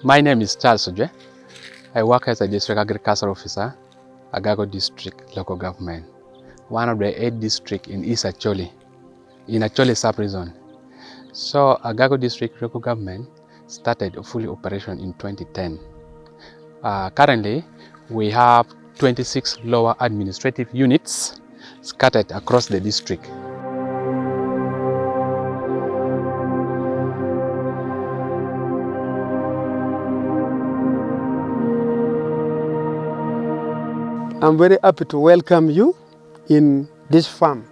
My name is Charles Ojwe. I work as a district agriculture officer, Agago district local government, one of the 8 districts in East Acholi, in Acholi sub-region. So Agago district local government started a fully operation in 2010. Currently, we have 26 lower administrative units scattered across the district. I'm very happy to welcome you in this farm.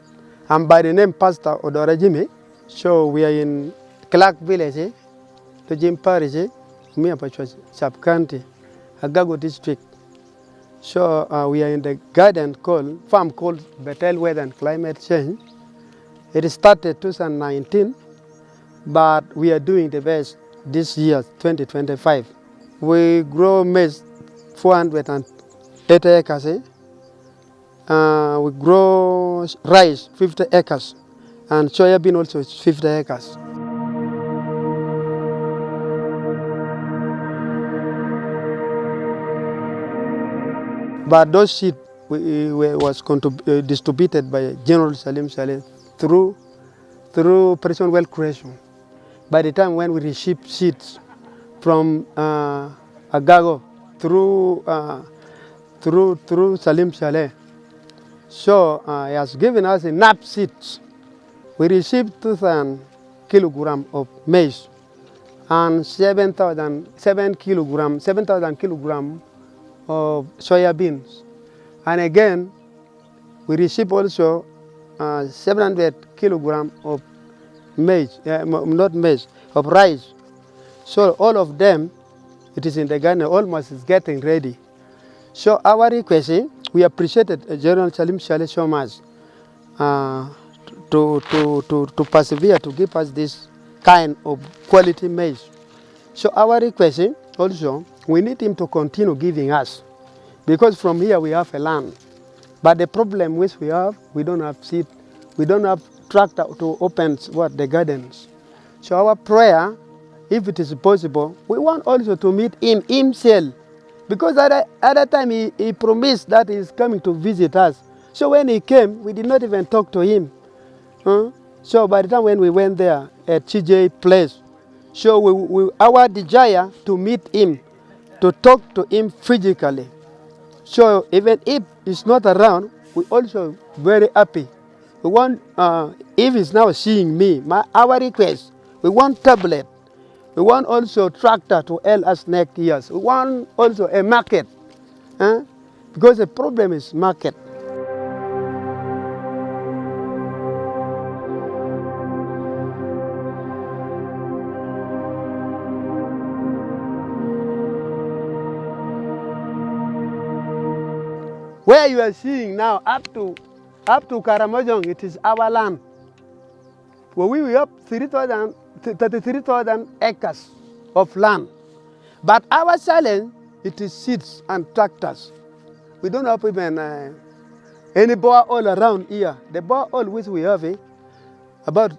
I'm by the name Pastor Odora Jimmy. So we are in Clark Village, to Jim Parish, Miapachwa Sub-County, Agago district. So we are in the farm called Bethel Weather and Climate Change. It started 2019, but we are doing the best this year, 2025. We grow maize 480 acres. We grow rice 50 acres and soya bean also 50 acres. But those seeds was distributed by General Salim Saleh through Operation Well Creation. By the time when we received seeds from Agago through Salim Saleh, so he has given us enough seeds. We received 2,000 kilograms of maize and 7,000 kilograms of soya beans. And again, we received also 700 kilograms of of rice. So all of them, it is in the garden, almost is getting ready. So our request is, we appreciated General Salim Saleh so much to persevere to give us this kind of quality maize. So our request is also, we need him to continue giving us, because from here we have a land. But the problem which we have, we don't have seed, we don't have tractor to open the gardens. So our prayer, if it is possible, we want also to meet him himself. Because at that time he promised that he is coming to visit us. So when he came, we did not even talk to him. So by the time when we went there at CJ place, so our desire to meet him, to talk to him physically. So even if he's not around, we also very happy. We want, if he's now seeing me, our request, we want tablet. We want also tractor to help us next year. We want also a market, because the problem is market. Where you are seeing now, up to Karamojong, it is our land. Well, we have 33,000 acres of land. But our challenge, it is seeds and tractors. We don't have even any borehole around here. The borehole which we have about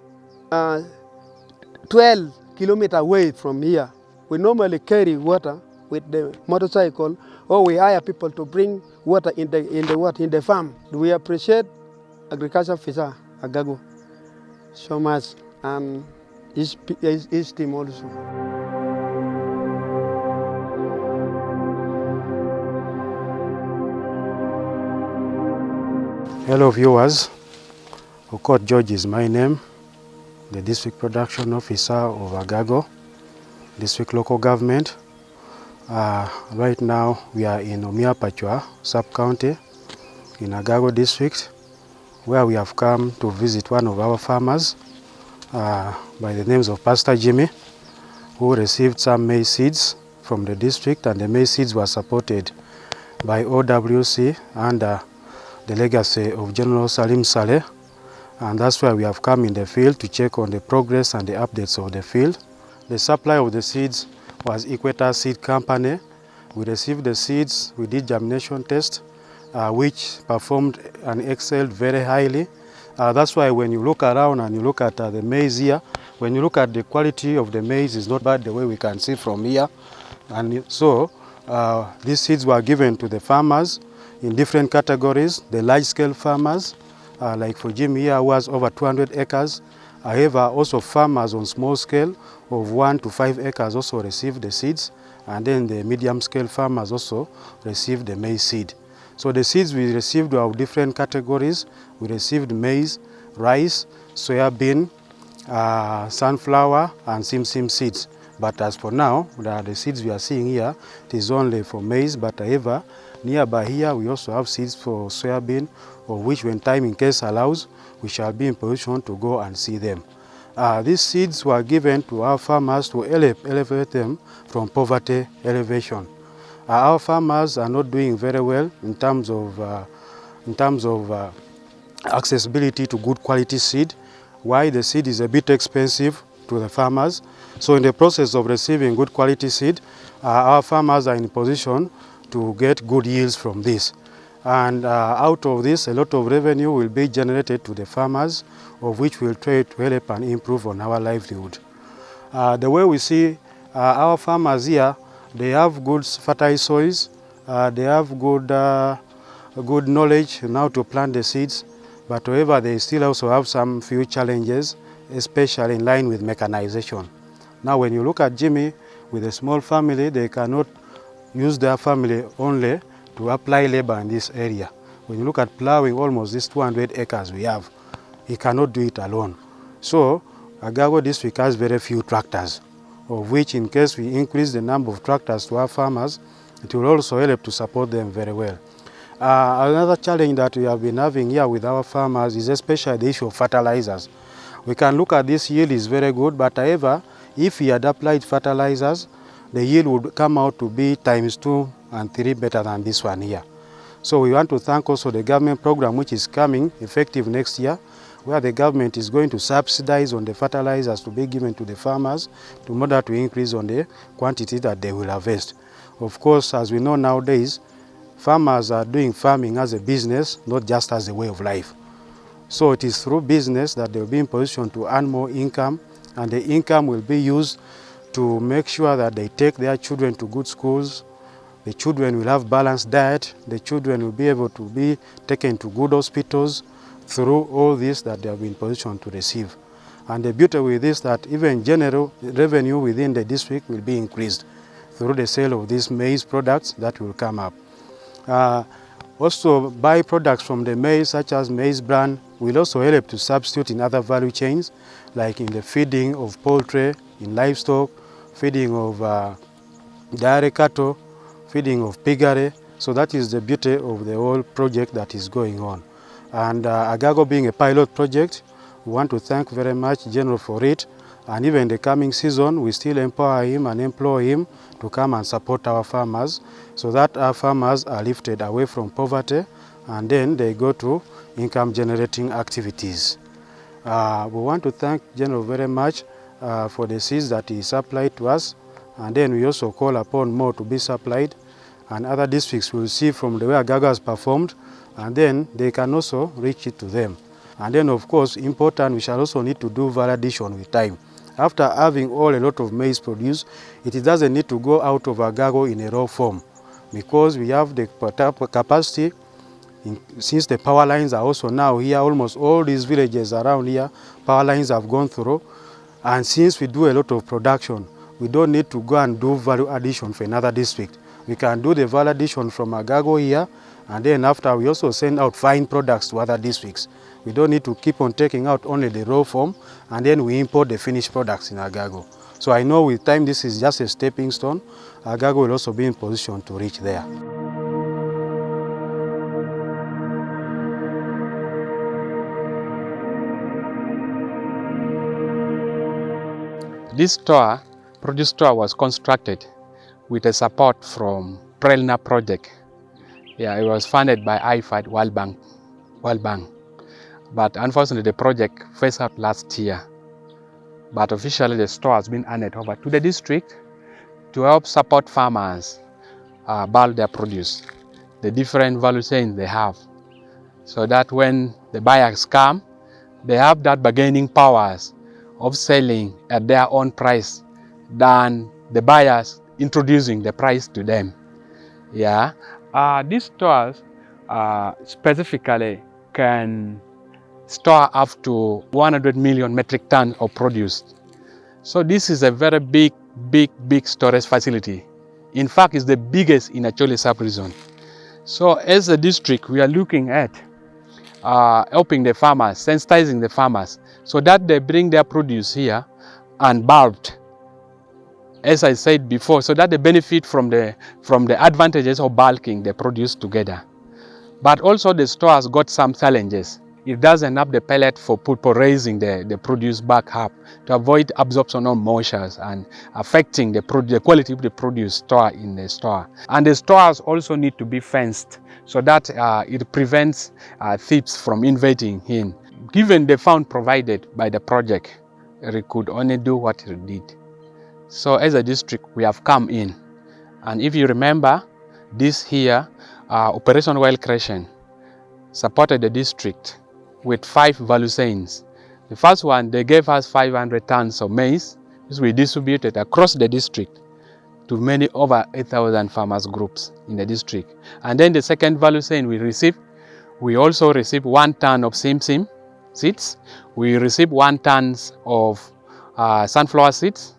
12 kilometers away from here. We normally carry water with the motorcycle, or we hire people to bring water in the farm. We appreciate agriculture officer Agago so much, and his team also. Hello viewers, Okot George is my name, the District Production Officer of Agago, District Local Government. Right now we are in Omiapachwa Sub-County in Agago District, where we have come to visit one of our farmers by the names of Pastor Jimmy, who received some maize seeds from the district, and the maize seeds were supported by OWC under the legacy of General Salim Saleh, and that's why we have come in the field to check on the progress and the updates of the field. The supply of the seeds was Equator Seed Company. We received the seeds, we did germination test, which performed and excelled very highly. That's why when you look around and you look at the maize here, when you look at the quality of the maize, is not bad the way we can see from here. And so these seeds were given to the farmers in different categories. The large-scale farmers, like for Jim here, who has over 200 acres. However, also farmers on small scale of 1 to 5 acres also received the seeds, and then the medium-scale farmers also received the maize seed. So the seeds we received were of different categories. We received maize, rice, soybean, sunflower, and simsim seeds. But as for now, the seeds we are seeing here, it is only for maize, but however, nearby here we also have seeds for soybean, of which when time in case allows, we shall be in position to go and see them. These seeds were given to our farmers to elevate them from poverty elevation. Our farmers are not doing very well in terms of accessibility to good quality seed. Why? The seed is a bit expensive to the farmers. So in the process of receiving good quality seed, our farmers are in position to get good yields from this. And out of this, a lot of revenue will be generated to the farmers, of which will try to help and improve on our livelihood. The way we see our farmers here, they have good fertile soils, they have good knowledge on how to plant the seeds, but however they still also have some few challenges, especially in line with mechanization. Now when you look at Jimmy with a small family, they cannot use their family only to apply labor in this area. When you look at plowing almost these 200 acres we have, he cannot do it alone. So Agago district has very few tractors, of which in case we increase the number of tractors to our farmers, it will also help to support them very well. Another challenge that we have been having here with our farmers is especially the issue of fertilizers. We can look at this yield is very good, but however, if we had applied fertilizers, the yield would come out to be times 2 and 3 better than this one here. So we want to thank also the government program which is coming effective next year, where the government is going to subsidize on the fertilizers to be given to the farmers in order to increase on the quantity that they will harvest. Of course, as we know nowadays, farmers are doing farming as a business, not just as a way of life. So it is through business that they will be in position to earn more income, and the income will be used to make sure that they take their children to good schools. The children will have balanced diet. The children will be able to be taken to good hospitals through all this that they have been positioned to receive. And the beauty with this that even general revenue within the district will be increased through the sale of these maize products that will come up. Also, byproducts from the maize, such as maize bran, will also help to substitute in other value chains, like in the feeding of poultry, in livestock, feeding of dairy cattle, feeding of piggery. So that is the beauty of the whole project that is going on. And Agago being a pilot project, we want to thank very much General for it. And even in the coming season, we still empower him and employ him to come and support our farmers, so that our farmers are lifted away from poverty and then they go to income generating activities. We want to thank General very much for the seeds that he supplied to us, and then we also call upon more to be supplied, and other districts will see from the way Agago has performed, and then they can also reach it to them. And then of course, important, we shall also need to do validation with time. After having a lot of maize produced, it doesn't need to go out of Agago in a raw form, because we have the capacity. Since the power lines are also now here, almost all these villages around here, power lines have gone through. And since we do a lot of production, we don't need to go and do value addition for another district. We can do the value addition from Agago here, and then after we also send out fine products to other districts. We don't need to keep on taking out only the raw form, and then we import the finished products in Agago. So I know with time this is just a stepping stone. Agago will also be in position to reach there. This produce store was constructed with a support from Prelna project. Yeah, it was funded by IFAD, World Bank. But unfortunately, the project phased out last year. But officially, the store has been handed over to the district to help support farmers buy their produce, the different value chains they have, so that when the buyers come, they have that bargaining powers of selling at their own price than the buyers introducing the price to them. Yeah, these stores specifically can store up to 100 million metric tons of produce. So this is a very big storage facility. In fact, it's the biggest in Acholi sub-region. So as a district, we are looking at helping the farmers, sensitizing the farmers, so that they bring their produce here and bulked, as I said before, so that they benefit from the advantages of bulking the produce together. But also the store has got some challenges. It doesn't have the pellet for raising the produce back up to avoid absorption of moisture and affecting the quality of the produce stored in the store. And the stores also need to be fenced so that it prevents thieves from invading in. Given the fund provided by the project, it could only do what it did. So as a district, we have come in. And if you remember, this here, Operation Well Creation supported the district with 5 value chains. The first one, they gave us 500 tons of maize, which we distributed across the district to over 8,000 farmers groups in the district. And then the second value chain we also received 1 ton of simsim seeds. We received 1 ton of sunflower seeds.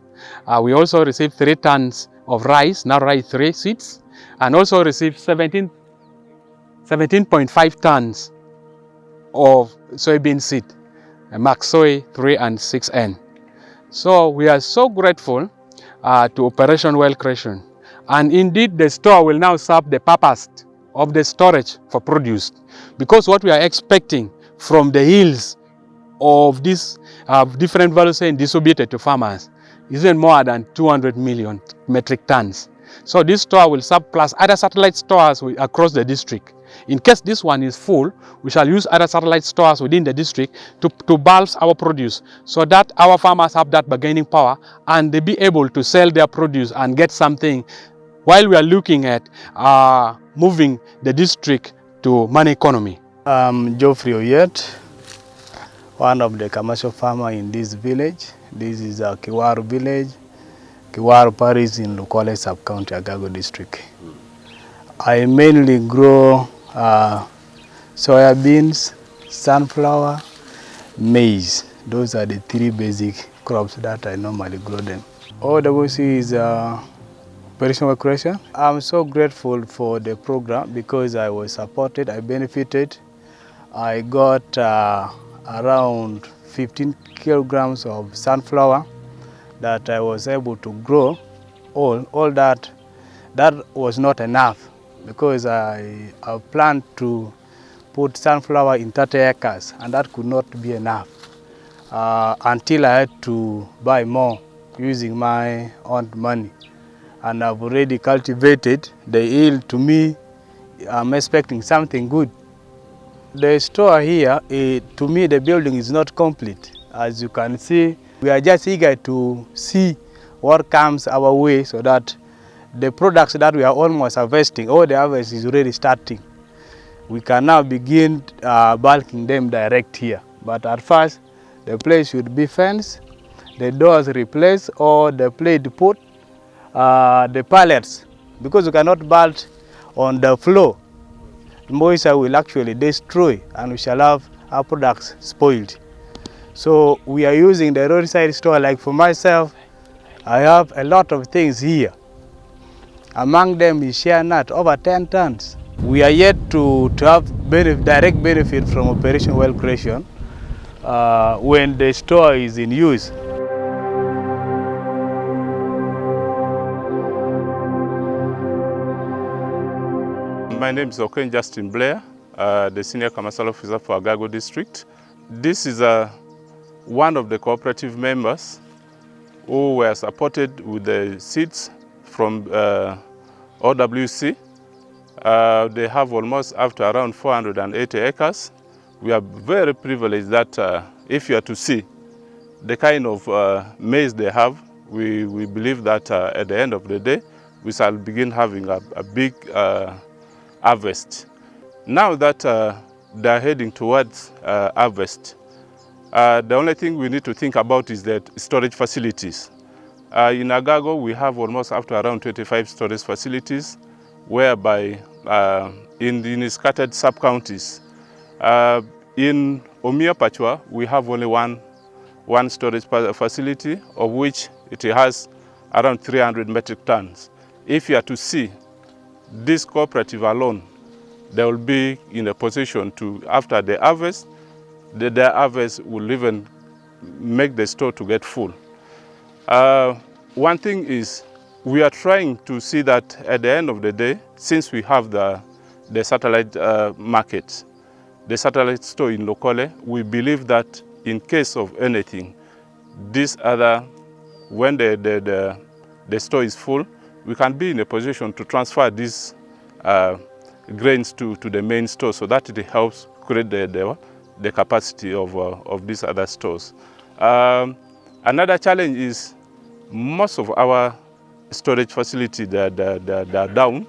We also received 3 tons of rice, now rice 3 seeds, and also received 17.5 tons of soybean seed, Max Soy 3 and 6N. So we are so grateful to Operation Well Creation. And indeed, the store will now serve the purpose of the storage for produce, because what we are expecting from the yields of these different value chains distributed to farmers isn't more than 200 million metric tons. So this store will serve plus other satellite stores across the district. In case this one is full, we shall use other satellite stores within the district to bulk our produce, so that our farmers have that bargaining power and they be able to sell their produce and get something, while we are looking at moving the district to money economy. I'm Geoffrey Oyet, one of the commercial farmers in this village. This is a Kiwaru village, Kiwaru parish in Lukole sub-county, Agago district. I mainly grow soybeans, sunflower, maize. Those are the 3 basic crops that I normally grow them. OWC is Operation Well Creation. I'm so grateful for the program because I was supported, I benefited. I got around 15 kilograms of sunflower that I was able to grow. All that was not enough, because I planned to put sunflower in 30 acres, and that could not be enough until I had to buy more using my own money. And I've already cultivated the yield. To me, I'm expecting something good. The store here, to me, the building is not complete. As you can see, we are just eager to see what comes our way, so that the products that we are almost harvesting, all the harvest is already starting. We can now begin bulking them direct here. But at first, the place should be fenced, the doors replaced, or the plate put, the pallets, because we cannot bulk on the floor. Moisture will actually destroy, and we shall have our products spoiled. So we are using the roadside store. Like for myself, I have a lot of things here. Among them is shea nut, over 10 tons. We are yet to have direct benefit from Operation Well Creation when the store is in use. My name is Oken Justin Blair, the Senior Commercial Officer for Agago District. This is one of the cooperative members who were supported with the seeds from OWC. They have almost up to around 480 acres. We are very privileged that if you are to see the kind of maize they have, we believe that at the end of the day, we shall begin having a big harvest. Now that they are heading towards harvest, the only thing we need to think about is the storage facilities. In Agago, we have almost up to around 25 storage facilities, whereby in scattered sub-counties. In Omia Pachwa, we have only one storage facility, of which it has around 300 metric tons. If you are to see this cooperative alone, they will be in a position to, after the harvest, their harvest will even make the store to get full. One thing is, we are trying to see that at the end of the day, since we have the satellite market, the satellite store in Lokole, we believe that in case of anything, this other, when the store is full, we can be in a position to transfer these grains to the main store, so that it helps create the capacity of these other stores. Another challenge is most of our storage facilities they are down.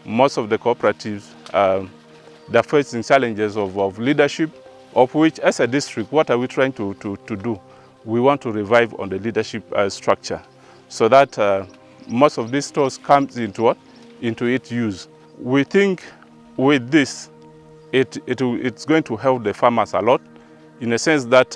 Most of the cooperatives they're facing challenges of leadership, of which as a district, what are we trying to do? We want to revive on the leadership structure, so that most of these stores comes into its use. We think with this, it's going to help the farmers a lot, in a sense that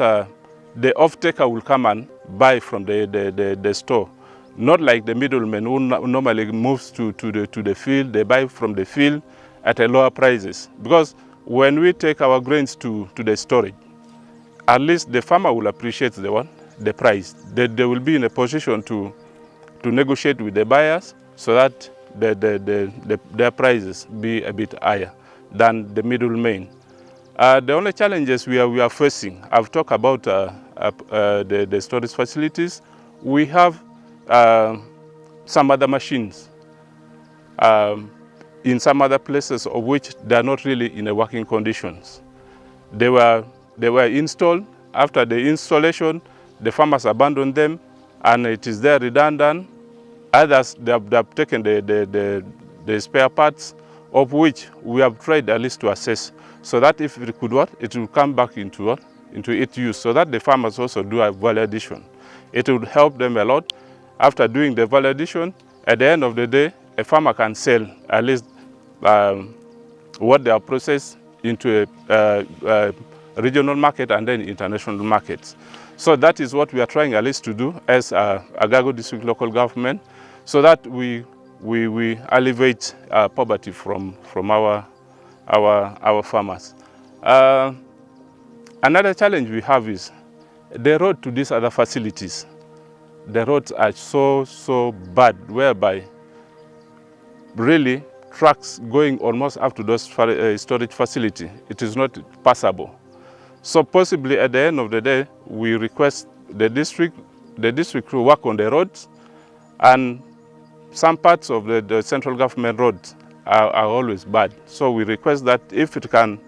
the off-taker will come and buy from the store. Not like the middleman who normally moves to the field. They buy from the field at a lower prices. Because when we take our grains to the storage, at least the farmer will appreciate the price. They will be in a position to negotiate with the buyers, so that their prices be a bit higher than the middleman. The only challenges we are facing, I've talked about the storage facilities. We have some other machines in some other places, of which they are not really in a working conditions. They were installed. After the installation, the farmers abandoned them, and it is there redundant. Others, they have taken the spare parts, of which we have tried at least to assess, so that if it could work, it will come back into its use, so that the farmers also do a value addition. It would help them a lot. After doing the value addition, at the end of the day, a farmer can sell at least what they have processed into a regional market and then international markets. So that is what we are trying at least to do as Agago District Local Government, so that we alleviate poverty from our farmers. Another challenge we have is the road to these other facilities. The roads are so bad, whereby really trucks going almost up to those storage facility, it is not passable. So possibly at the end of the day, we request the district to work on the roads, and some parts of the central government roads are always bad. So we request that if it can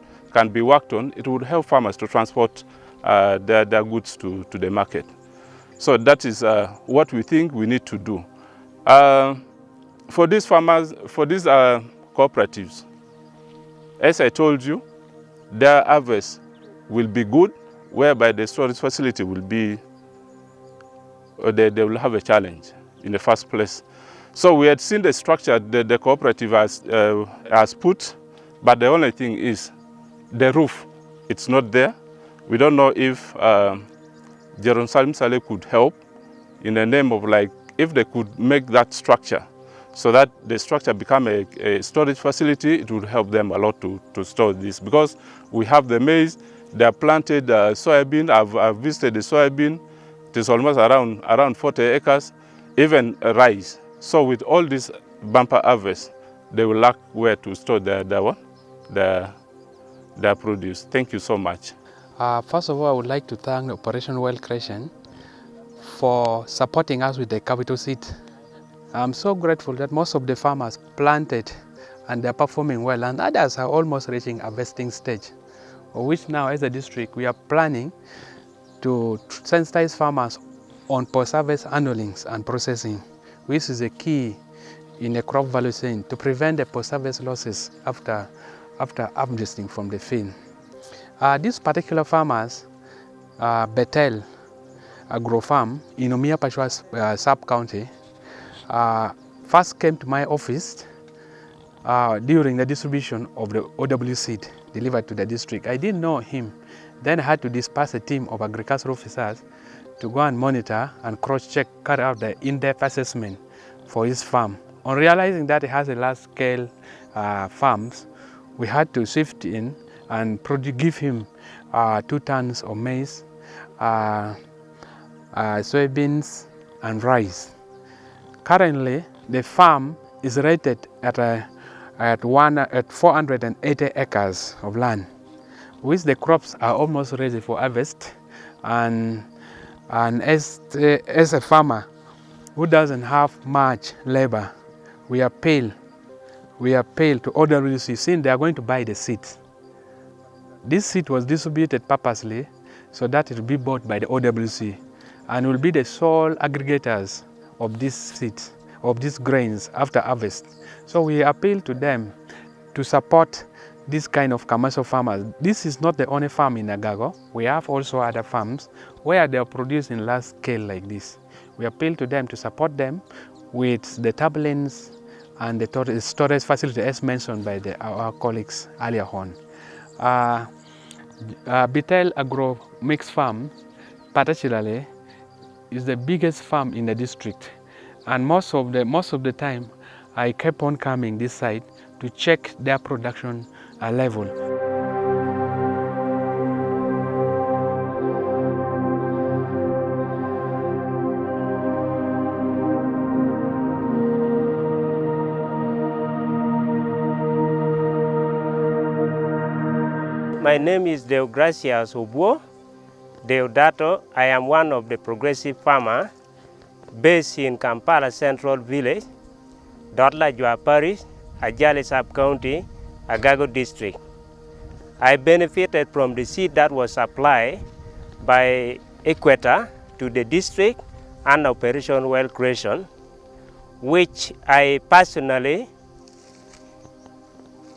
be worked on, it would help farmers to transport their goods to the market. So that is what we think we need to do. For these farmers, for these cooperatives, as I told you, their harvest will be good, whereby the storage facility will be, they will have a challenge in the first place. So we had seen the structure the cooperative has put, but the only thing is the roof, it's not there. We don't know if Salim Saleh could help in the name of, like, if they could make that structure, so that the structure become a storage facility, it would help them a lot to store this. Because we have the maize, they are planted soybean. I've visited the soybean. It is almost around 40 acres, even rice. So with all this bumper harvest, they will lack where to store their produce. Thank you so much. First of all, I would like to thank Operation Well Creation for supporting us with the capital seed. I'm so grateful that most of the farmers planted and they're performing well, and others are almost reaching harvesting stage, which now as a district we are planning to sensitize farmers on post-harvest handlings and processing, which is a key in a crop value chain to prevent the post-harvest losses after harvesting from the field. These particular farmers, Bethel, agro farm in Umia Pashwa sub-county first came to my office during the distribution of the OW seed delivered to the district. I didn't know him. Then I had to disperse a team of agricultural officers to go and monitor and cross-check, carry out the in-depth assessment for his farm. On realizing that he has a large-scale farms, we had to shift in and give him 2 tons of maize, soybeans, and rice. Currently, the farm is rated at 480 acres of land, which the crops are almost ready for harvest. And as a farmer who doesn't have much labor, we appeal to OWC since they are going to buy the seeds. This seed was distributed purposely so that it will be bought by the OWC and will be the sole aggregators of these seeds, of these grains after harvest. So we appeal to them to support this kind of commercial farmers. This is not the only farm in Agago. We have also other farms where they are produced in large scale like this. We appeal to them to support them with the tarpaulins and the storage facility as mentioned by our colleagues earlier on. Bitel Agro Mixed Farm, particularly, is the biggest farm in the district, and most of the time, I kept on coming this side to check their production level. My name is Deogracias Obuo Deodato. I am one of the progressive farmers based in Kampala Central Village, Dotla Jua Parish, Ajali Sub-County, Agago District. I benefited from the seed that was supplied by Equator to the district and Operation Well Creation, which I personally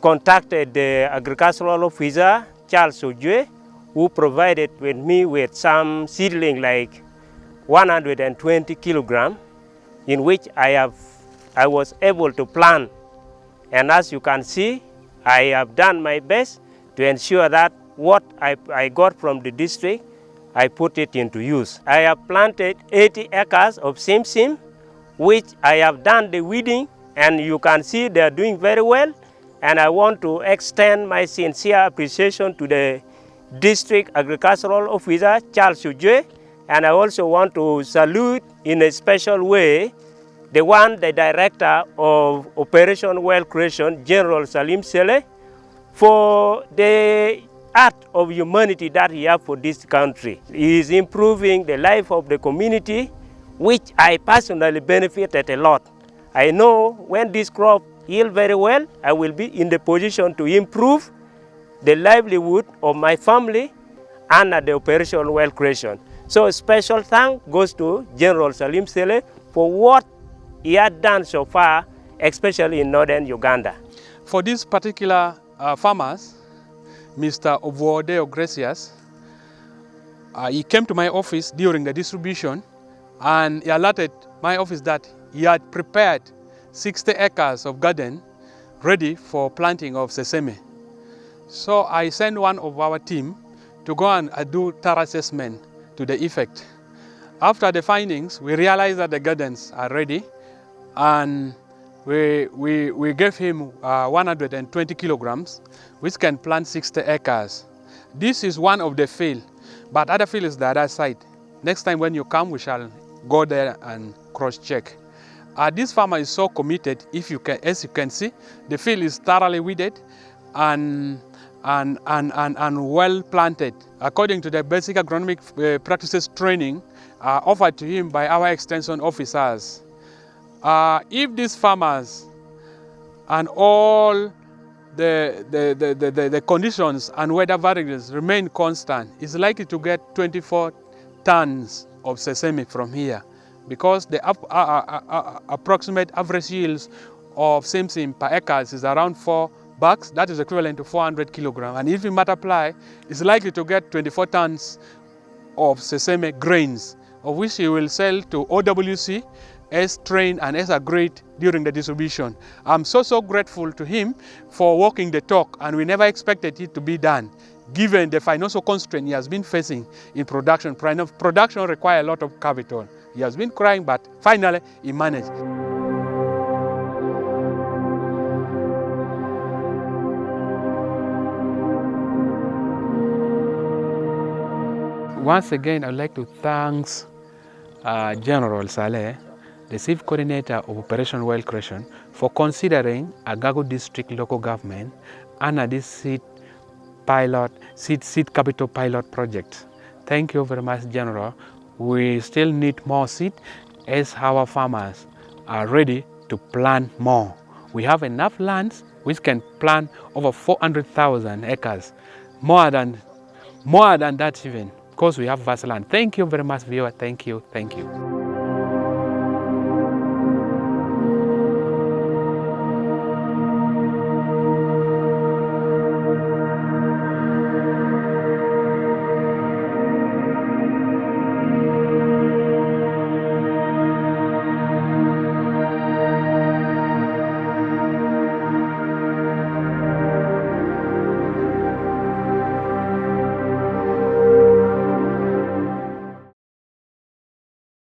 contacted the agricultural officer, Charles Ojue, who provided me with some seedling like 120 kilograms, in which I was able to plant. And as you can see, I have done my best to ensure that what I got from the district, I put it into use. I have planted 80 acres of simsim, which I have done the weeding, and you can see they are doing very well. And I want to extend my sincere appreciation to the District Agricultural Officer, Charles Ujue, and I also want to salute in a special way the Director of Operation Well Creation, General Salim Saleh, for the act of humanity that he has for this country. He is improving the life of the community, which I personally benefited a lot. I know when this crop yield very well, I will be in the position to improve the livelihood of my family and the Operation Well Creation. So a special thanks goes to General Salim Saleh for what he had done so far, especially in northern Uganda. For these particular farmers, Mr. Ovuodeo Gracias, he came to my office during the distribution and he alerted my office that he had prepared 60 acres of garden ready for planting of sesame. So I sent one of our team to go and do thorough assessment to the effect. After the findings, we realized that the gardens are ready, and we gave him 120 kilograms, which can plant 60 acres. This is one of the field, but other field is the other side. Next time when you come, we shall go there and cross-check. This farmer is so committed. As you can see, the field is thoroughly weeded and well planted according to the basic agronomic practices training offered to him by our extension officers. If these farmers and all the conditions and weather variables remain constant, it's likely to get 24 tons of sesame from here, because the approximate average yields of simsim per acres is around 4 bags. That is equivalent to 400 kilograms. And if you multiply, it's likely to get 24 tons of sesame grains, of which he will sell to OWC as trained and as agreed during the distribution. I'm so grateful to him for walking the talk, and we never expected it to be done, given the financial constraint he has been facing in production. Production requires a lot of capital. He has been crying, but finally he managed. Once again, I'd like to thank General Saleh, the Chief Coordinator of Operation Wild Creation, for considering Agago District local government under this seed capital pilot project. Thank you very much, General. We still need more seed as our farmers are ready to plant more. We have enough lands which can plant over 400,000 acres, more than that even, because we have vast land. Thank you very much, viewer. Thank you.